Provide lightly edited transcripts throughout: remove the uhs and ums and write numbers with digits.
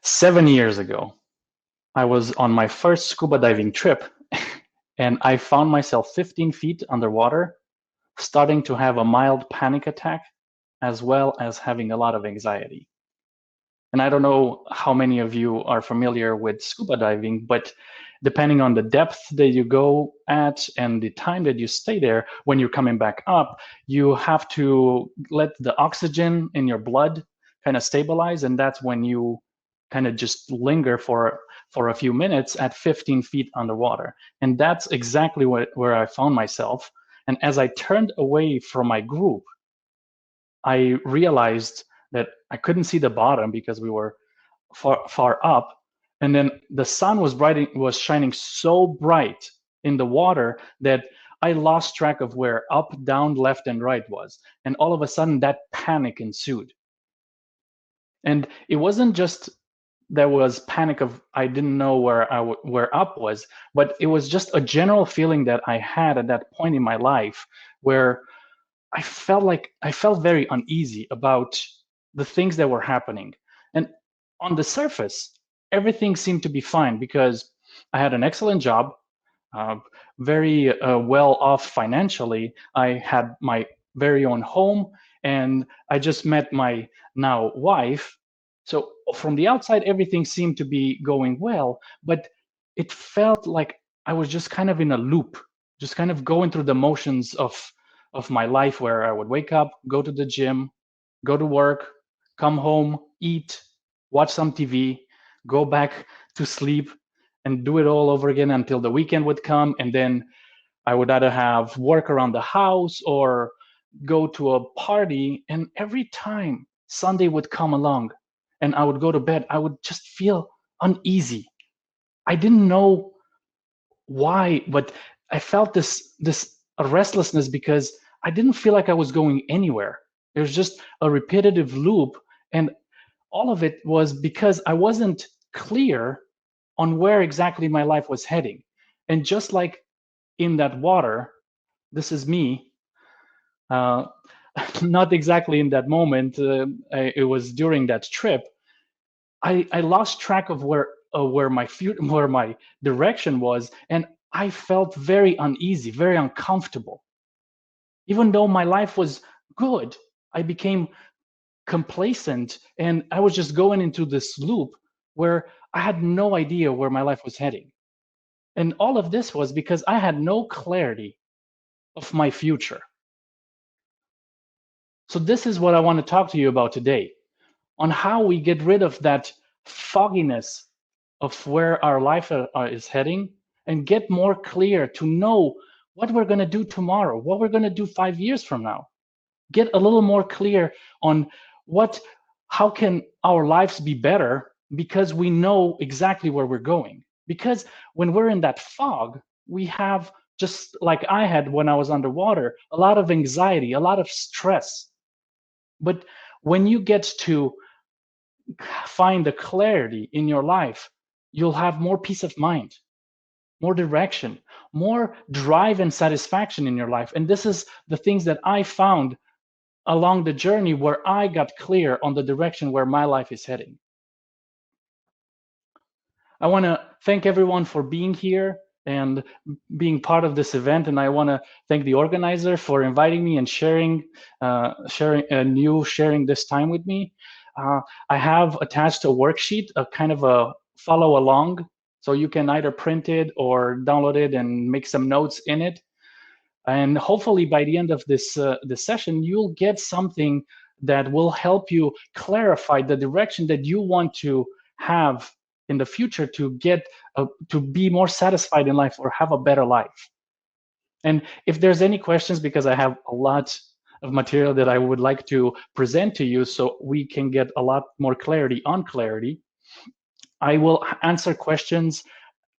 7 years ago, I was on my first scuba diving trip and I found myself 15 feet underwater, starting to have a mild panic attack, as well as having a lot of anxiety. And I don't know how many of you are familiar with scuba diving, but depending on the depth that you go at and the time that you stay there, when you're coming back up, you have to let the oxygen in your blood kind of stabilize. And that's when you kind of just linger for a few minutes at 15 feet underwater. And that's exactly where I found myself. And as I turned away from my group, I realized that I couldn't see the bottom because we were far up, and then the sun was shining so bright in the water that I lost track of where up, down, left, and right was. And all of a sudden, that panic ensued. And it wasn't just there was panic of I didn't know where up was, but it was just a general feeling that I had at that point in my life where I felt very uneasy about the things that were happening. And on the surface, everything seemed to be fine because I had an excellent job, uh, very well off financially. I had my very own home, and I just met my now wife. So from the outside, everything seemed to be going well, but it felt like I was just kind of in a loop, just kind of going through the motions of my life where I would wake up, go to the gym, go to work, come home, eat, watch some TV, go back to sleep, and do it all over again until the weekend would come. And then I would either have work around the house or go to a party. And every time Sunday would come along and I would go to bed, I would just feel uneasy. I didn't know why, but I felt this restlessness because I didn't feel like I was going anywhere. It was just a repetitive loop, and all of it was because I wasn't clear on where exactly my life was heading. And just like in that water, this is me. Uh, Not exactly in that moment. It was during that trip. I lost track of where my direction was, and I felt very uneasy, very uncomfortable. Even though my life was good, I became complacent, and I was just going into this loop where I had no idea where my life was heading. And all of this was because I had no clarity of my future. So this is what I want to talk to you about today, on how we get rid of that fogginess of where our life is heading and get more clear to know what we're going to do tomorrow, what we're going to do 5 years from now. Get a little more clear on how can our lives be better because we know exactly where we're going. Because when we're in that fog, we have, just like I had when I was underwater, a lot of anxiety, a lot of stress. But when you get to find the clarity in your life, you'll have more peace of mind, more direction, more drive and satisfaction in your life. And this is the things that I found along the journey where I got clear on the direction where my life is heading. I want to thank everyone for being here and being part of this event, and I want to thank the organizer for inviting me and sharing this time with me. I have attached a worksheet, a kind of a follow along, so you can either print it or download it and make some notes in it. And hopefully by the end of this session, you'll get something that will help you clarify the direction that you want to have in the future to be more satisfied in life or have a better life. And if there's any questions, because I have a lot of material that I would like to present to you so we can get a lot more clarity on clarity, I will answer questions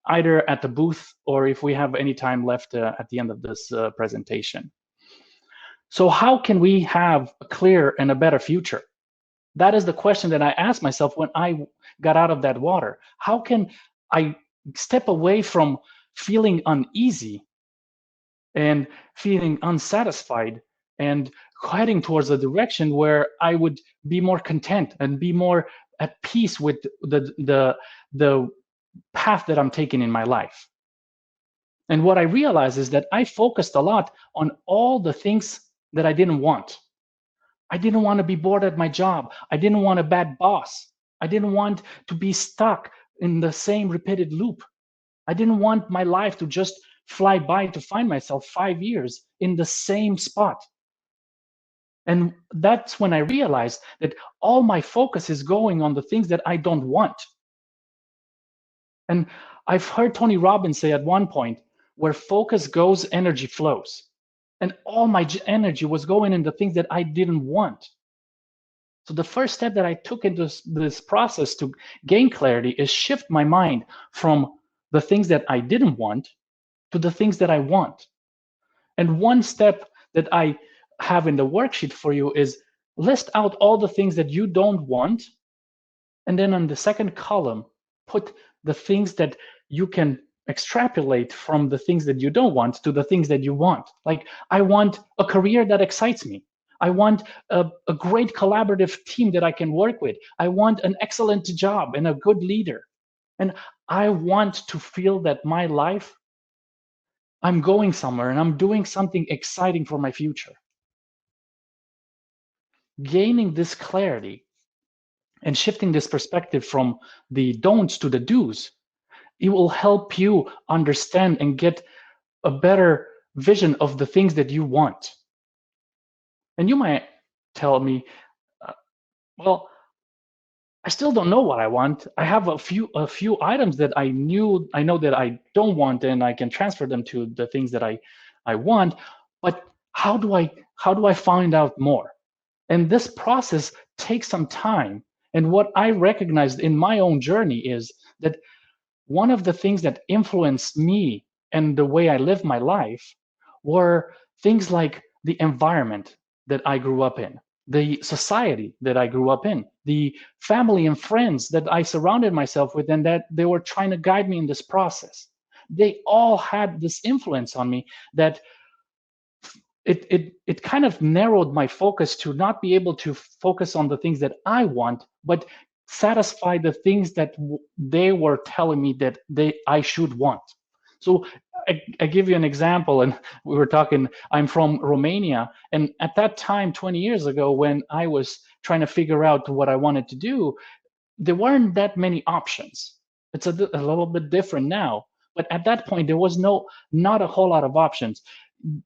either at the booth or if we have any time left at the end of this presentation. So how can we have a clear and a better future? That is the question that I asked myself when I got out of that water. How can I step away from feeling uneasy and feeling unsatisfied and heading towards a direction where I would be more content and be more at peace with the path that I'm taking in my life. And what I realized is that I focused a lot on all the things that I didn't want. I didn't want to be bored at my job. I didn't want a bad boss. I didn't want to be stuck in the same repeated loop. I didn't want my life to just fly by to find myself 5 years in the same spot. And that's when I realized that all my focus is going on the things that I don't want. And I've heard Tony Robbins say at one point, where focus goes, energy flows. And all my energy was going in the things that I didn't want. So the first step that I took into this process to gain clarity is shift my mind from the things that I didn't want to the things that I want. And one step that I have in the worksheet for you is list out all the things that you don't want. And then on the second column, put the things that you can extrapolate from the things that you don't want to the things that you want. Like, I want a career that excites me. I want a great collaborative team that I can work with. I want an excellent job and a good leader. And I want to feel that my life, I'm going somewhere and I'm doing something exciting for my future. Gaining this clarity and shifting this perspective from the don'ts to the do's, it will help you understand and get a better vision of the things that you want. And you might tell me, well, I still don't know what I want. I have a few items that I know that I don't want, and I can transfer them to the things that I want. But how do I find out more? And this process takes some time. And what I recognized in my own journey is that one of the things that influenced me and the way I live my life were things like the environment that I grew up in, the society that I grew up in, the family and friends that I surrounded myself with, and that they were trying to guide me in this process. They all had this influence on me that it kind of narrowed my focus to not be able to focus on the things that I want, but satisfy the things that they were telling me that I should want. So I give you an example, and we were talking, I'm from Romania, and at that time, 20 years ago, when I was trying to figure out what I wanted to do, there weren't that many options. It's a little bit different now, but at that point, there was not a whole lot of options.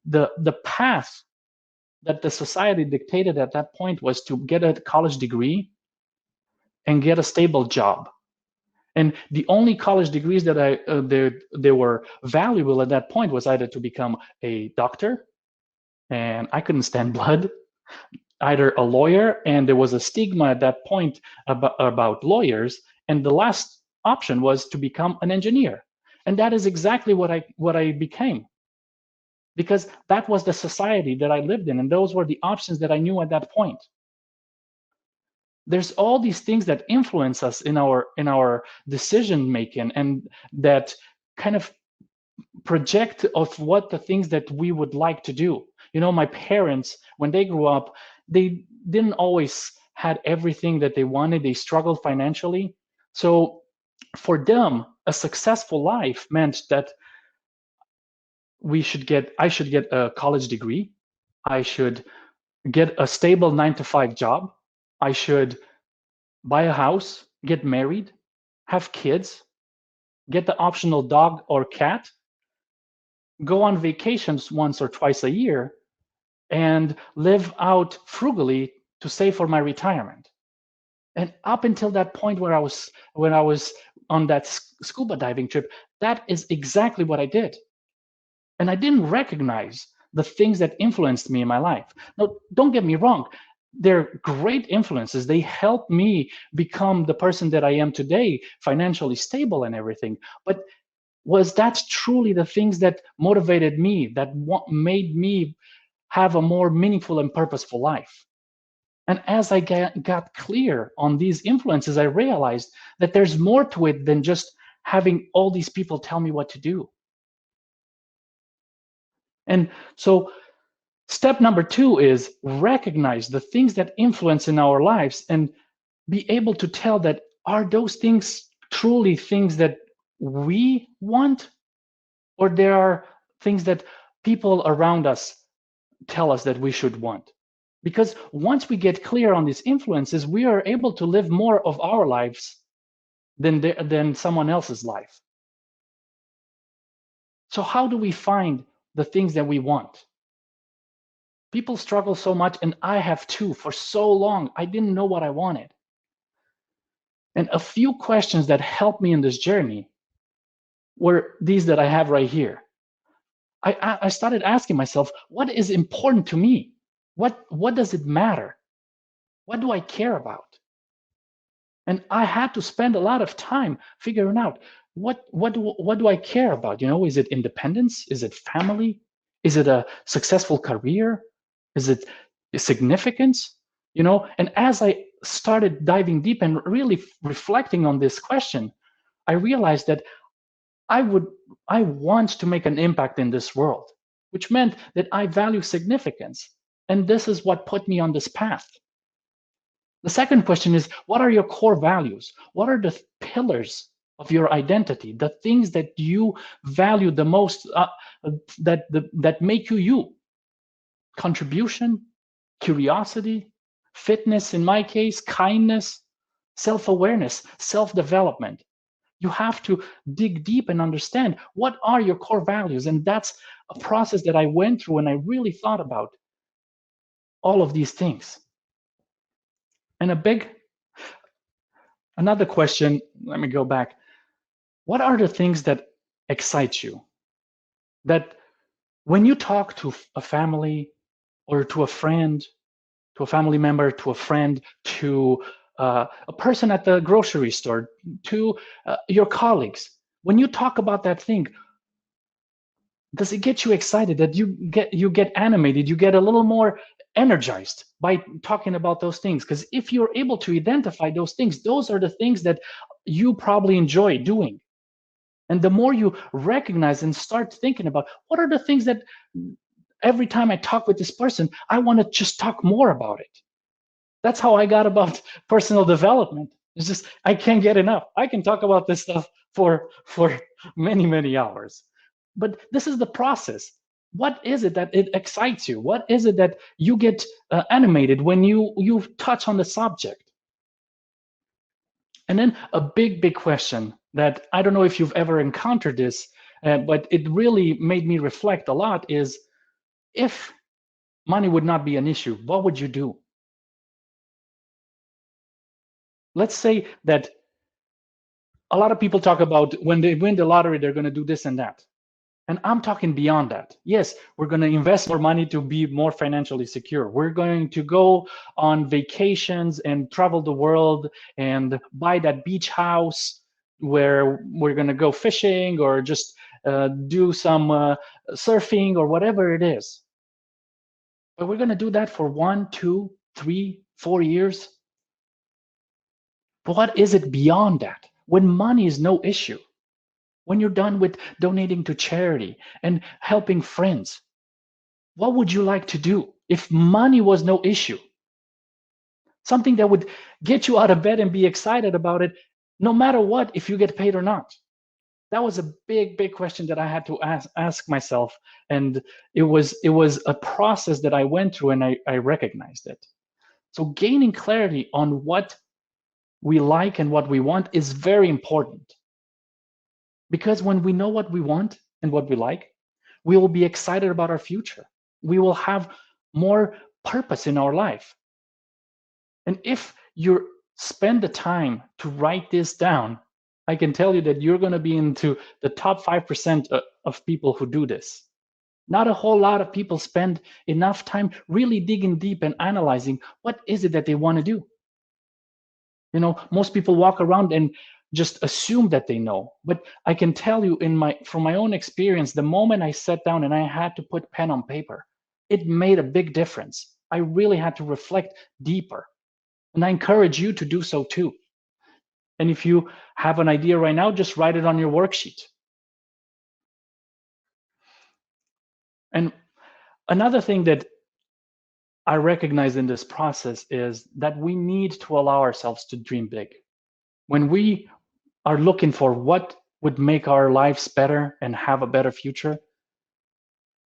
The path that the society dictated at that point was to get a college degree and get a stable job. And the only college degrees that they were valuable at that point was either to become a doctor, and I couldn't stand blood, either a lawyer, and there was a stigma at that point about lawyers, and the last option was to become an engineer. And that is exactly what I became, because that was the society that I lived in, and those were the options that I knew at that point. There's all these things that influence us in our decision making, and that kind of project of what the things that we would like to do. You know, my parents, when they grew up, they didn't always had everything that they wanted. They struggled financially. So for them, a successful life meant that I should get a college degree. I should get a stable 9-to-5 job. I should buy a house, get married, have kids, get the optional dog or cat, go on vacations once or twice a year, and live out frugally to save for my retirement. And up until that point when I was on that scuba diving trip, that is exactly what I did. And I didn't recognize the things that influenced me in my life. Now, don't get me wrong. They're great influences. They help me become the person that I am today, financially stable and everything. But was that truly the things that motivated me, that made me have a more meaningful and purposeful life? And as I got clear on these influences, I realized that there's more to it than just having all these people tell me what to do. And so Step number 2 is recognize the things that influence in our lives and be able to tell that are those things truly things that we want, or there are things that people around us tell us that we should want. Because once we get clear on these influences, we are able to live more of our lives than someone else's life. So how do we find the things that we want? People struggle so much, and I have too. For so long, I didn't know what I wanted. And a few questions that helped me in this journey were these that I have right here. I started asking myself, what is important to me? What does it matter? What do I care about? And I had to spend a lot of time figuring out what do I care about? Is it independence? Is it family? Is it a successful career? Is it significance? And as I started diving deep and really reflecting on this question, I realized that I want to make an impact in this world, which meant that I value significance. And this is what put me on this path. The second question is, what are your core values? What are the pillars of your identity? The things that you value the most, that make you you? Contribution, curiosity, fitness, in my case, kindness, self-awareness, self-development. You have to dig deep and understand what are your core values. And that's a process that I went through, and I really thought about all of these things. And another question, let me go back. What are the things that excite you? That when you talk to a family or to a friend, to a family member, to a friend, to a person at the grocery store, to your colleagues, when you talk about that thing, does it get you excited? That you get animated, you get a little more energized by talking about those things? Because if you're able to identify those things, those are the things that you probably enjoy doing. And the more you recognize and start thinking about what are the things that every time I talk with this person, I want to just talk more about it. That's how I got about personal development. It's just I can't get enough. I can talk about this stuff for many, many hours. But this is the process. What is it that it excites you? What is it that you get animated when you touch on the subject? And then a big question that I don't know if you've ever encountered this, but it really made me reflect a lot is, if money would not be an issue, what would you do? Let's say that a lot of people talk about when they win the lottery, they're going to do this and that. And I'm talking beyond that. Yes, we're going to invest more money to be more financially secure. We're going to go on vacations and travel the world and buy that beach house where we're going to go fishing or just do some surfing or whatever it is. But we're going to do that for 1, 2, 3, 4 years. But what is it beyond that? When money is no issue, when you're done with donating to charity and helping friends, what would you like to do if money was no issue? Something that would get you out of bed and be excited about it, no matter what, if you get paid or not. That was a big question that I had to ask myself. And it was a process that I went through, and I recognized it. So gaining clarity on what we like and what we want is very important. Because when we know what we want and what we like, we will be excited about our future. We will have more purpose in our life. And if you spend the time to write this down, I can tell you that you're going to be into the top 5% of people who do this. Not a whole lot of people spend enough time really digging deep and analyzing what is it that they want to do. Most people walk around and just assume that they know. But I can tell you from my own experience, the moment I sat down and I had to put pen on paper, it made a big difference. I really had to reflect deeper. And I encourage you to do so too. And if you have an idea right now, just write it on your worksheet. And another thing that I recognize in this process is that we need to allow ourselves to dream big. When we are looking for what would make our lives better and have a better future,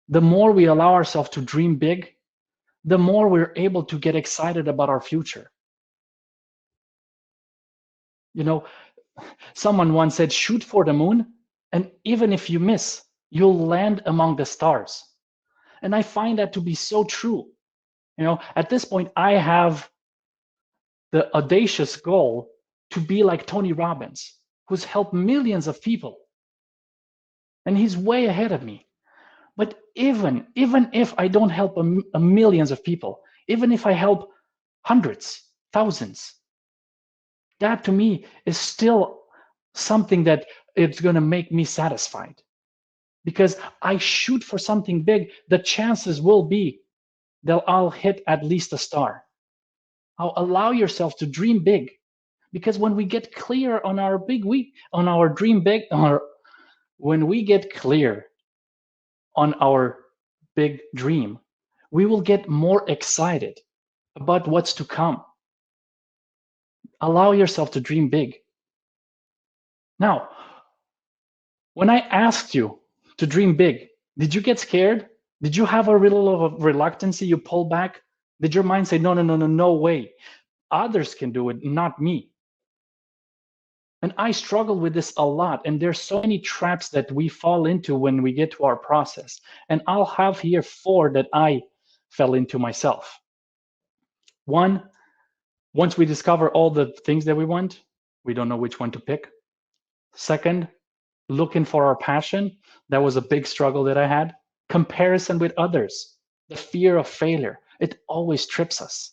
the more we allow ourselves to dream big, the more we're able to get excited about our future. You know, someone once said, shoot for the moon, and even if you miss, you'll land among the stars. And I find that to be so true. At this point, I have the audacious goal to be like Tony Robbins, who's helped millions of people. And he's way ahead of me. But even if I don't help a millions of people, even if I help hundreds, thousands, that to me is still something that it's going to make me satisfied. Because I shoot for something big, the chances will be that I'll hit at least a star. I'll allow yourself to dream big. Because when we get clear on our dream big, when we get clear on our big dream, we will get more excited about what's to come. Allow yourself to dream big. Now, when I asked you to dream big, did you get scared? Did you have a little of a reluctancy? You pull back? Did your mind say, no way. Others can do it, not me. And I struggle with this a lot. And there's so many traps that we fall into when we get to our process. And I'll have here 4 that I fell into myself. 1, once we discover all the things that we want, we don't know which one to pick. 2nd, looking for our passion. That was a big struggle that I had. Comparison with others, the fear of failure. It always trips us.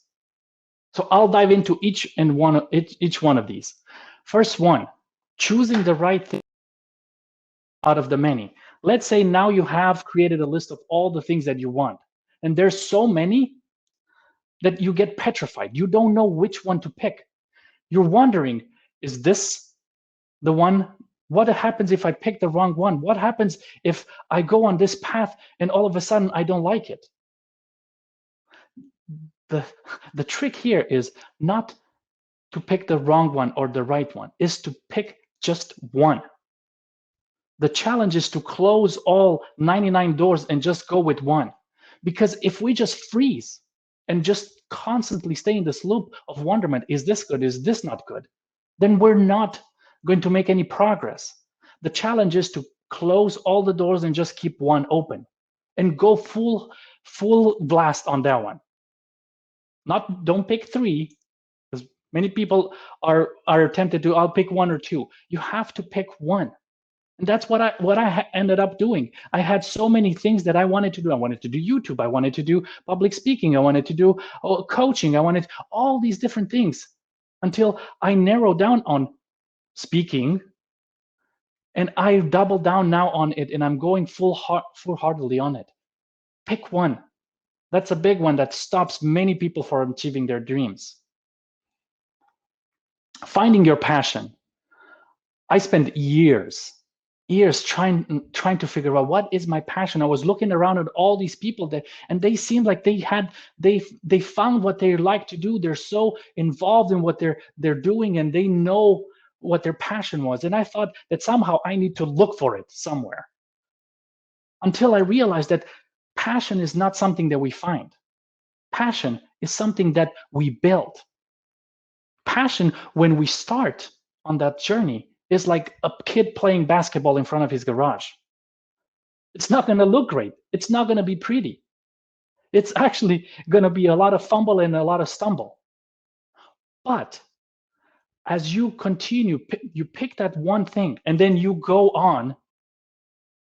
So I'll dive into each one of these. First one, choosing the right thing out of the many. Let's say now you have created a list of all the things that you want, and there's so many that you get petrified. You don't know which one to pick. You're wondering, is this the one? What happens if I pick the wrong one? What happens if I go on this path and all of a sudden I don't like it? The trick here is not to pick the wrong one or the right one, is to pick just one. The challenge is to close all 99 doors and just go with one. Because if we just freeze and just constantly stay in this loop of wonderment, is this good? Is this not good? Then we're not going to make any progress. The challenge is to close all the doors and just keep one open and go full blast on that one. Don't pick 3, because many people are tempted to, I'll pick 1 or 2. You have to pick one. And that's what I ended up doing. I had so many things that I wanted to do. I wanted to do YouTube. I wanted to do public speaking. I wanted to do coaching. I wanted all these different things until I narrowed down on speaking, and I doubled down now on it, and I'm going full-heartedly on it. Pick one. That's a big one that stops many people from achieving their dreams. Finding your passion. I spent years trying to figure out what is my passion. I was looking around at all these people and they seemed like they found what they like to do. They're so involved in what they're doing, and they know what their passion was. And I thought that somehow I need to look for it somewhere, until I realized that passion is not something that we find. Passion is something that we build. Passion, when we start on that journey, is like a kid playing basketball in front of his garage. It's not going to look great. It's not going to be pretty. It's actually going to be a lot of fumble and a lot of stumble. But as you continue, you pick that one thing, and then you go on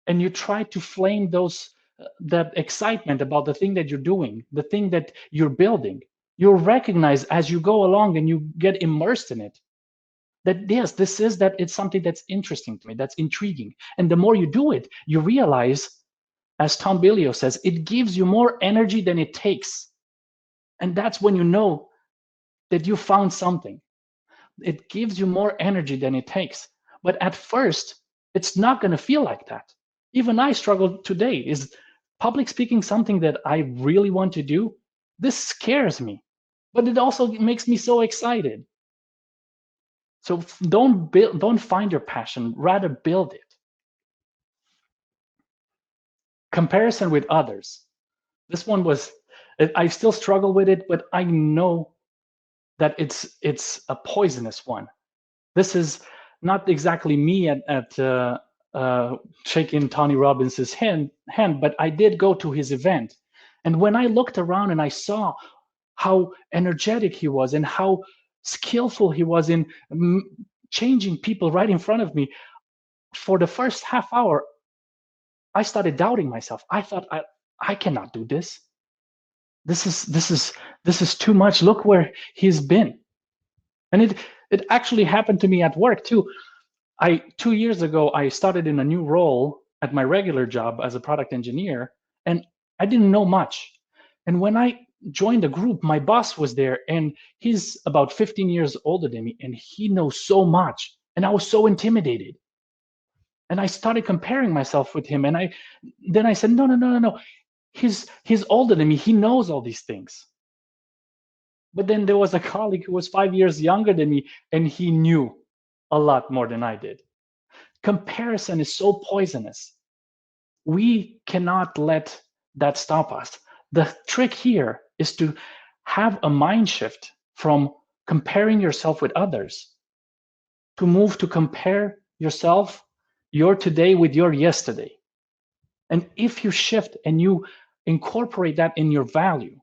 and you try to flame that excitement about the thing that you're doing, the thing that you're building. You'll recognize as you go along and you get immersed in it, that yes, it's something that's interesting to me, that's intriguing. And the more you do it, you realize, as Tom Billio says, it gives you more energy than it takes. And that's when you know that you found something. It gives you more energy than it takes. But at first, it's not going to feel like that. Even I struggle today. Is public speaking something that I really want to do? This scares me, but it also makes me so excited. So don't find your passion, rather build it. Comparison with others. This one was, I still struggle with it, but I know that it's a poisonous one. This is not exactly me at shaking Tony Robbins' hand, but I did go to his event. And when I looked around and I saw how energetic he was and how skillful he was in changing people right in front of me, for the first half hour, I started doubting myself. I thought, I cannot do this. This is too much. Look where he's been. And it actually happened to me at work too. 2 years ago, I started in a new role at my regular job as a product engineer, and I didn't know much. And when I joined the group, my boss was there, and he's about 15 years older than me, and he knows so much. And I was so intimidated. And I started comparing myself with him. And then I said, no. He's older than me. He knows all these things. But then there was a colleague who was 5 years younger than me, and he knew a lot more than I did. Comparison is so poisonous. We cannot let that stop us. The trick here is to have a mind shift from comparing yourself with others to move to compare yourself, your today, with your yesterday. And if you shift and you incorporate that in your value,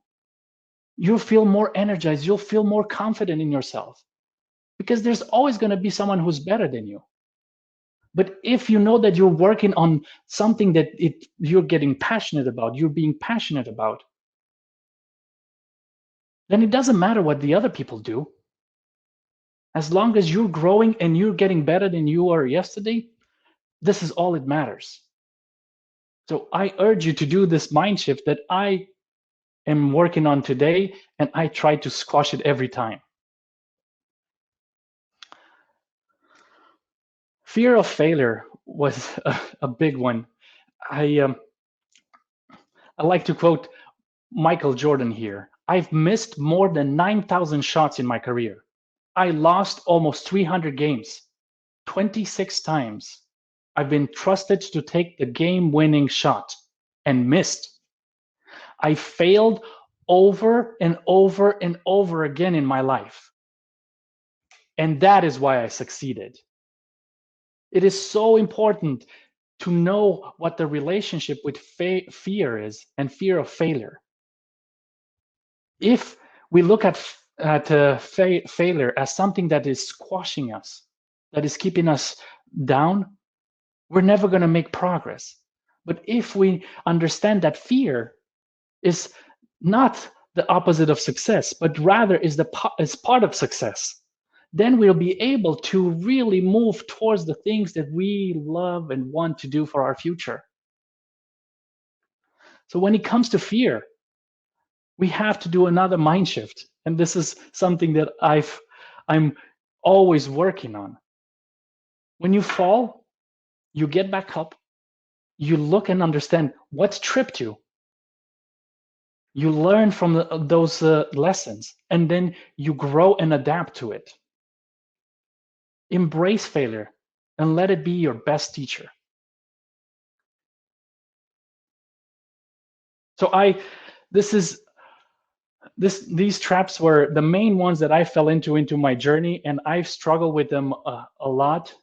you'll feel more energized, you'll feel more confident in yourself, because there's always going to be someone who's better than you. But if you know that you're working on something that you're getting passionate about, you're being passionate about, then it doesn't matter what the other people do. As long as you're growing and you're getting better than you were yesterday, this is all that matters. So I urge you to do this mind shift that I am working on today, and I try to squash it every time. Fear of failure was a big one. I like to quote Michael Jordan here. I've missed more than 9,000 shots in my career. I lost almost 300 games, 26 times. I've been trusted to take the game-winning shot and missed. I failed over and over and over again in my life. And that is why I succeeded. It is so important to know what the relationship with fear is, and fear of failure. If we look at failure as something that is squashing us, that is keeping us down, we're never going to make progress. But if we understand that fear is not the opposite of success, but rather is part of success, then we'll be able to really move towards the things that we love and want to do for our future. So when it comes to fear, we have to do another mind shift. And this is something that I'm always working on. When you fall, you get back up, you look and understand what's tripped you. You learn from those lessons, and then you grow and adapt to it. Embrace failure and let it be your best teacher. So these traps were the main ones that I fell into my journey, and I've struggled with them a lot.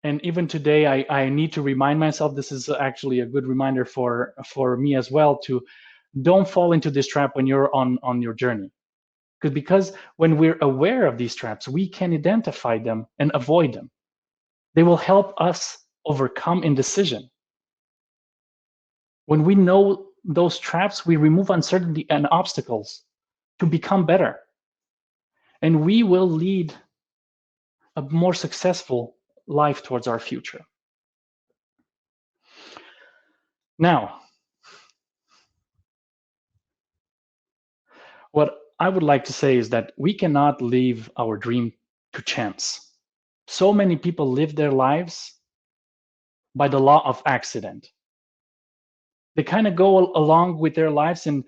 And even today, I need to remind myself, this is actually a good reminder for me as well, to don't fall into this trap when you're on your journey. Because when we're aware of these traps, we can identify them and avoid them. They will help us overcome indecision. When we know those traps, we remove uncertainty and obstacles to become better. And we will lead a more successful life towards our future. Now, what I would like to say is that we cannot leave our dream to chance. So many people live their lives by the law of accident. They kind of go along with their lives, and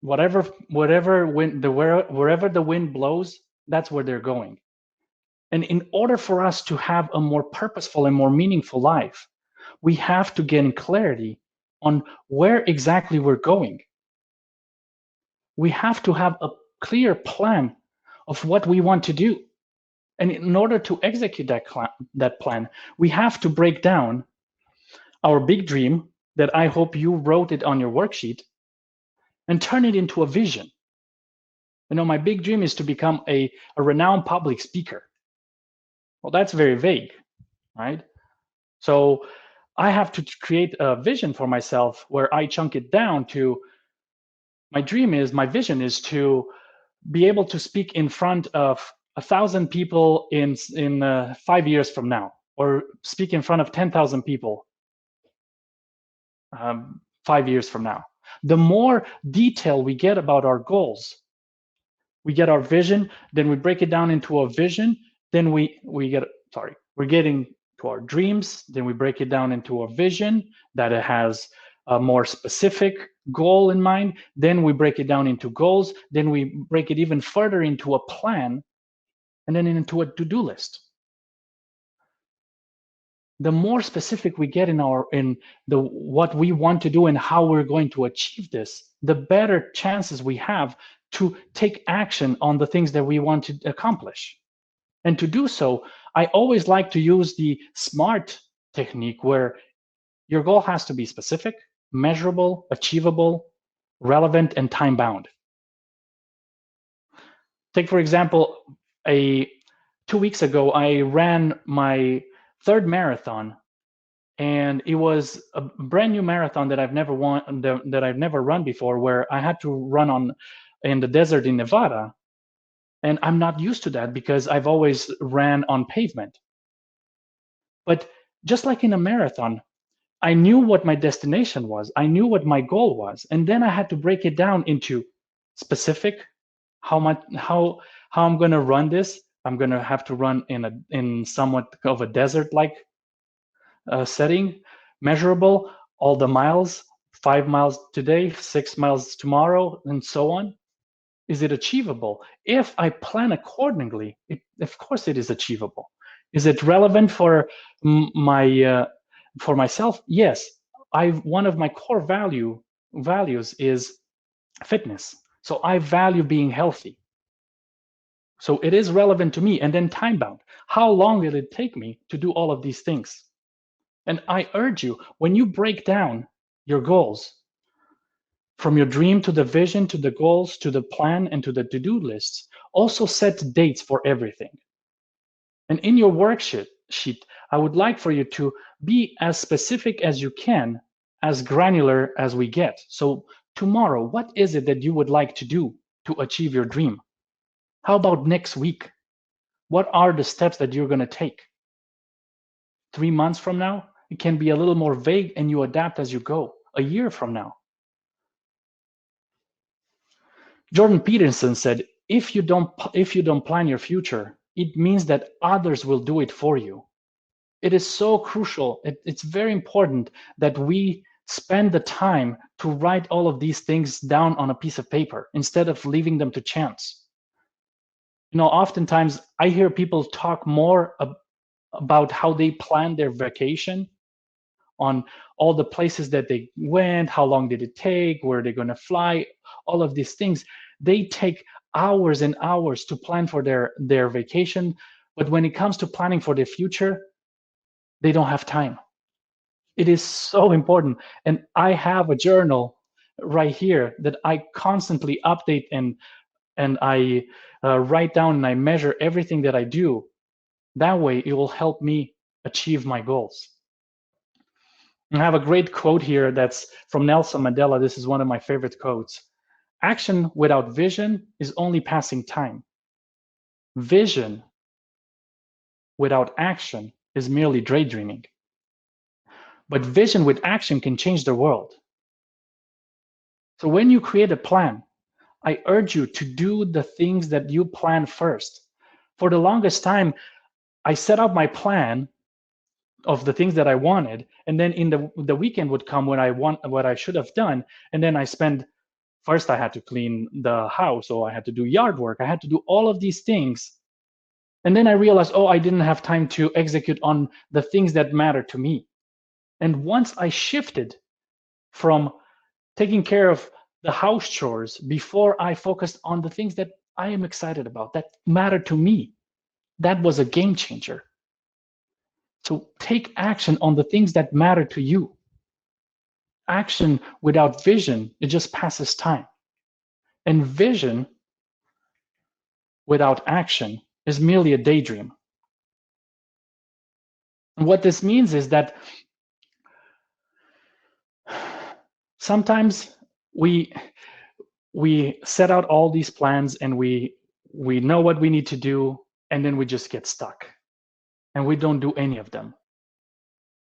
Wherever the wind blows, that's where they're going. And in order for us to have a more purposeful and more meaningful life, we have to gain clarity on where exactly we're going. We have to have a clear plan of what we want to do. And in order to execute that plan, we have to break down our big dream that I hope you wrote it on your worksheet and turn it into a vision. My big dream is to become a renowned public speaker. Well, that's very vague, right? So I have to create a vision for myself where I chunk it down to my vision is to be able to speak in front of 1,000 people in 5 years from now, or speak in front of 10,000 people 5 years from now. The more detail we get about our goals, we get our vision, then we break it down into a vision, then we're getting to our dreams, then we break it down into a vision that it has a more specific goal in mind, then we break it down into goals, then we break it even further into a plan, and then into a to-do list. The more specific we get in what we want to do and how we're going to achieve this, the better chances we have to take action on the things that we want to accomplish. And to do so, I always like to use the SMART technique, where your goal has to be specific, measurable, achievable, relevant, and time-bound. Take, for example, 2 weeks ago, I ran my third marathon, and it was a brand new marathon that I've never run before, where I had to run in the desert in Nevada. And I'm not used to that because I've always ran on pavement. But just like in a marathon, I knew what my destination was. I knew what my goal was. And then I had to break it down into specific, how I'm going to run this. I'm going to have to run in somewhat of a desert-like setting, measurable, all the miles, 5 miles today, 6 miles tomorrow, and so on. Is it achievable? If I plan accordingly, of course it is achievable. Is it relevant for myself? Yes. One of my core values is fitness. So I value being healthy. So it is relevant to me. And then time bound. How long will it take me to do all of these things? And I urge you, when you break down your goals, from your dream to the vision, to the goals, to the plan, and to the to-do lists, also set dates for everything. And in your worksheet, I would like for you to be as specific as you can, as granular as we get. So tomorrow, what is it that you would like to do to achieve your dream? How about next week? What are the steps that you're going to take? 3 months from now, it can be a little more vague and you adapt as you go. A year from now. Jordan Peterson said, if you don't plan your future, it means that others will do it for you. It is so crucial. It's very important that we spend the time to write all of these things down on a piece of paper instead of leaving them to chance. Oftentimes I hear people talk more about how they plan their vacation, on all the places that they went, how long did it take, where they're going to fly, all of these things. They take hours and hours to plan for their vacation, but when it comes to planning for their future, they don't have time. It is so important. And I have a journal right here that I constantly update and I write down and I measure everything that I do. That way, it will help me achieve my goals. I have a great quote here that's from Nelson Mandela. This is one of my favorite quotes. Action without vision is only passing time. Vision without action is merely daydreaming. But vision with action can change the world. So when you create a plan, I urge you to do the things that you plan first. For the longest time, I set up my plan of the things that I wanted, and then in the weekend would come when I want what I should have done, and then I spend First, I had to clean the house, so I had to do yard work. I had to do all of these things. And then I realized, oh, I didn't have time to execute on the things that matter to me. And once I shifted from taking care of the house chores before I focused on the things that I am excited about, that matter to me, that was a game changer. So take action on the things that matter to you. Action without vision, it just passes time. And vision without action is merely a daydream. And what this means is that sometimes we set out all these plans and we know what we need to do, and then we just get stuck and we don't do any of them.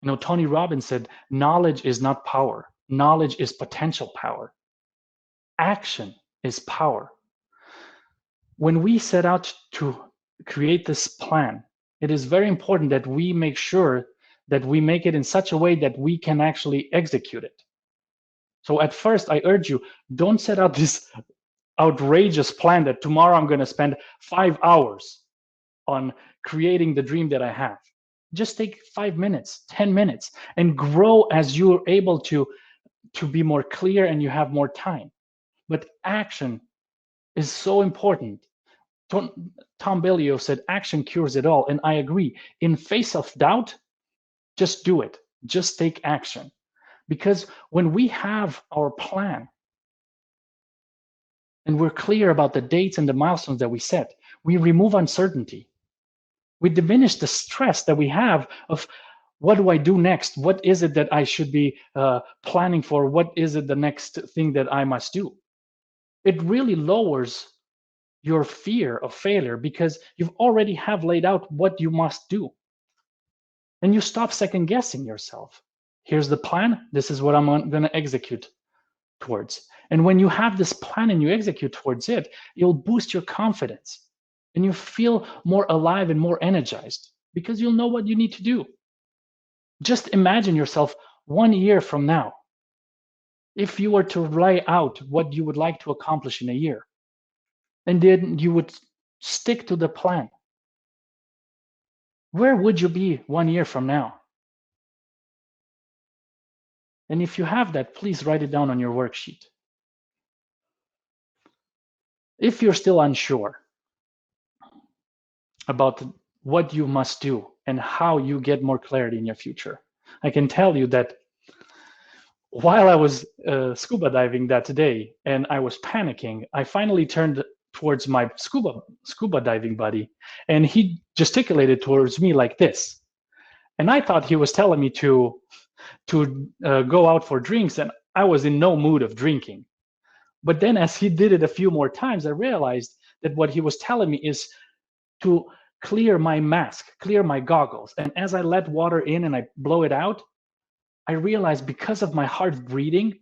You know, Tony Robbins said, knowledge is not power. Knowledge is potential power. Action is power. When we set out to create this plan, it is very important that we make sure that we make it in such a way that we can actually execute it. So at first, I urge you, don't set out this outrageous plan that tomorrow I'm going to spend 5 hours on creating the dream that I have. Just take 5 minutes, 10 minutes, and grow as you're able to be more clear and you have more time. But action is so important. Tom Bellio said, action cures it all. And I agree. In face of doubt, just do it. Just take action. Because when we have our plan and we're clear about the dates and the milestones that we set, we remove uncertainty. We diminish the stress that we have of what do I do next? What is it that I should be planning for? What is it the next thing that I must do? It really lowers your fear of failure because you've already have laid out what you must do. And you stop second guessing yourself. Here's the plan. This is what I'm going to execute towards. And when you have this plan and you execute towards it, you'll boost your confidence and you feel more alive and more energized because you'll know what you need to do. Just imagine yourself 1 year from now. If you were to lay out what you would like to accomplish in a year, and then you would stick to the plan, where would you be 1 year from now? And if you have that, please write it down on your worksheet. If you're still unsure about what you must do and how you get more clarity in your future, I can tell you that while I was scuba diving that day and I was panicking, I finally turned towards my scuba diving buddy, and he gesticulated towards me like this. And I thought he was telling me to go out for drinks, and I was in no mood of drinking. But then as he did it a few more times, I realized that what he was telling me is to clear my mask, clear my goggles. And as I let water in and I blow it out, I realized because of my hard breathing,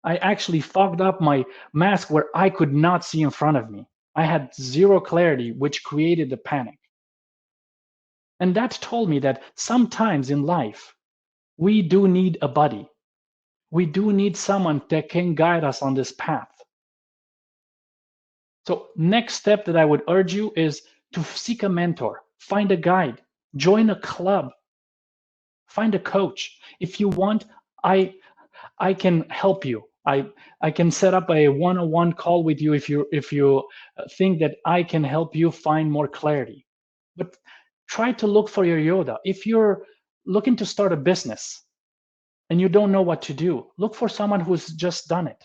I actually fogged up my mask where I could not see in front of me. I had zero clarity, which created the panic. And that told me that sometimes in life, we do need a buddy. We do need someone that can guide us on this path. So next step that I would urge you is to seek a mentor, find a guide, join a club, find a coach. If you want, I can help you. I can set up a one-on-one call with you if you think that I can help you find more clarity. But try to look for your Yoda. If you're looking to start a business and you don't know what to do, look for someone who's just done it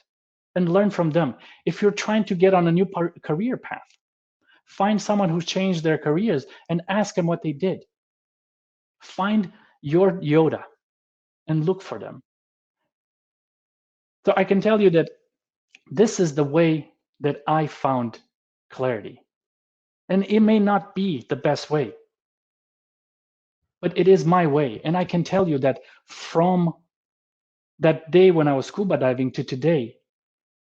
and learn from them. If you're trying to get on a new career path, find someone who's changed their careers and ask them what they did. Find your Yoda and look for them. So I can tell you that this is the way that I found clarity. And it may not be the best way, but it is my way. And I can tell you that from that day when I was scuba diving to today,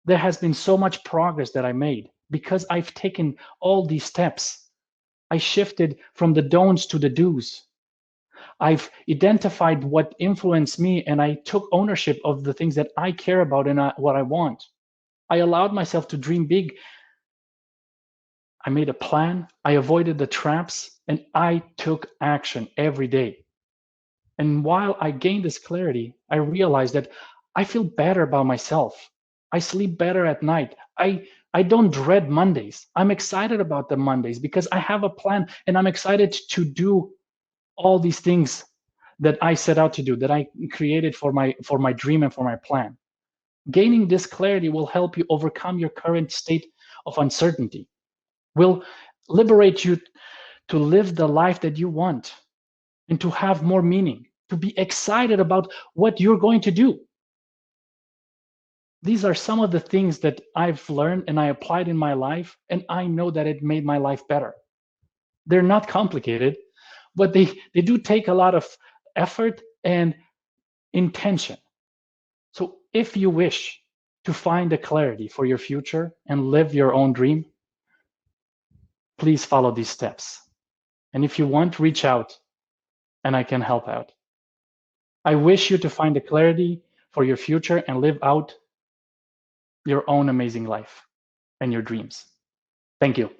there has been so much progress that I made because I've taken all these steps. I shifted from the don'ts to the do's. I've identified what influenced me and I took ownership of the things that I care about and what I want. I allowed myself to dream big. I made a plan. I avoided the traps, and I took action every day. And while I gained this clarity, I realized that I feel better about myself. I sleep better at night. I don't dread Mondays. I'm excited about the Mondays because I have a plan and I'm excited to do all these things that I set out to do, that I created for my dream and for my plan. Gaining this clarity will help you overcome your current state of uncertainty, will liberate you to live the life that you want and to have more meaning, to be excited about what you're going to do. These are some of the things that I've learned and I applied in my life, and I know that it made my life better. They're not complicated, but they do take a lot of effort and intention. So if you wish to find a clarity for your future and live your own dream, please follow these steps. And if you want, reach out and I can help out. I wish you to find the clarity for your future and live out your own amazing life and your dreams. Thank you.